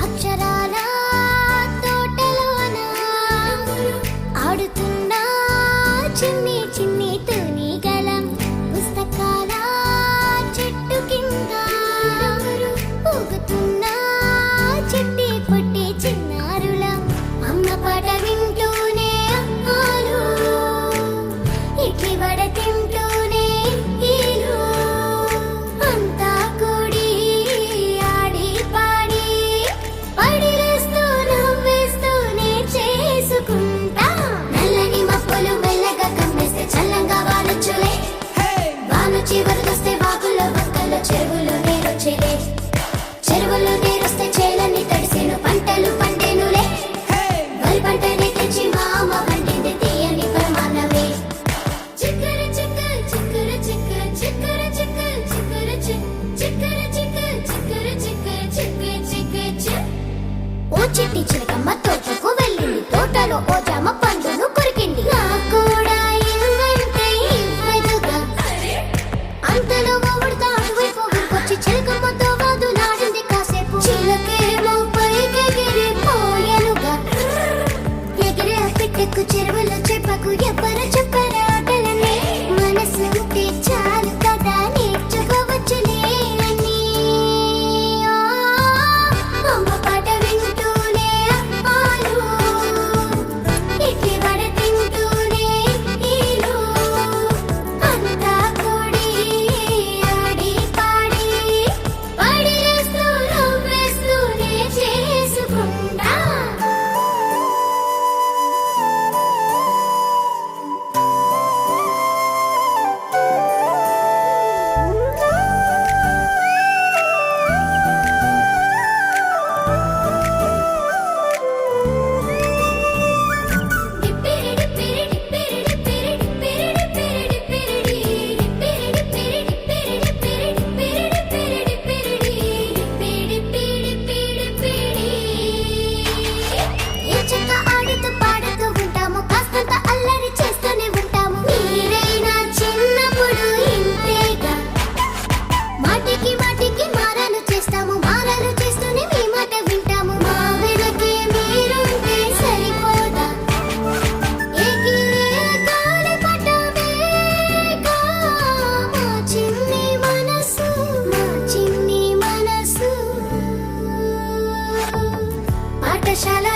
అక్షరాల తోటలోన ఆడుతున్నా చిన్ని చిన్ని తూనిగలం పుస్తకాల చెట్టు కింద ఊగుతున్నా చెట్టి పొట్టి చిన్నారులం అమ్మ పాట వింటూనే అమ్మాలు ఇడ్లీ వడ తింటూనే ఈలు అంతా కూడి ఆడి పాడి పడిలేస్తూ నవ్వేస్తూనే చేసుకుంటా నల్లని మబ్బులు మెల్లగా కమ్మేస్తే చల్లంగా వానొచ్చులే వాన చివరికొస్తే వాగుల్లో వంకల్లో చెరువులో నీరొచ్చేలే చెరువుల్లో నీరొస్తే చేలన్నీ తడిసేను పంటలు పండేనులే వరి పంటని తెచ్చి మా అమ్మ వండింది తీయని పరమాన్నమే చిక్కర చిక్క చిక్కర చిక్క చిక్కర చిక్క చిక్కర చిక్కర చిక్క చిక్కర చిక్క చిక్క చిక్క చిక్క ఓ చెట్టి చిలకమ్మ తోటకు వెళ్ళింది తోటలో ఓ జామ పండును కొరికింది నాకు కూడా ఇవ్వంటే ఇవ్వదుగా అంతలో ఓడుతా అటువైపు ఊరికొచ్చి చిలకమ్మతో వాదులాడింది కాసేపు చిలకేమో పైకెగిరిపోయెనుగా ఎగిరే ఆ పిట్టకు చెరువులో చెప్పకు ఎవ్వరు చెప్పరా ఆటలని మనసు ఉంటే చాలు కదా నేర్చుకోవచ్చులే అని అమ్మ పాట వింటూనే అమ్మాలు ఇడ్లీ వడ తింటూనే ఈలు అంతా కూడి ఆడి పాడి పడిలేస్తూ నవ్వేస్తూనే చేసుకుంటా ఎంచక్కా ఆడుతూ పాడుతూ ఉంటాము కాస్తంత అల్లరి చేస్తూనే ఉంటాము మీరైనా చిన్నప్పుడు ఇంతేగా మాటికి మాటికి మారాలు చేస్తాము మారాలు చేస్తూనే మీ మాట వింటాము మా వెనకే మీరుంటే సరిపోదా ఏకీ గాలి పటమేగా మా చిన్ని మనసు పాఠశాల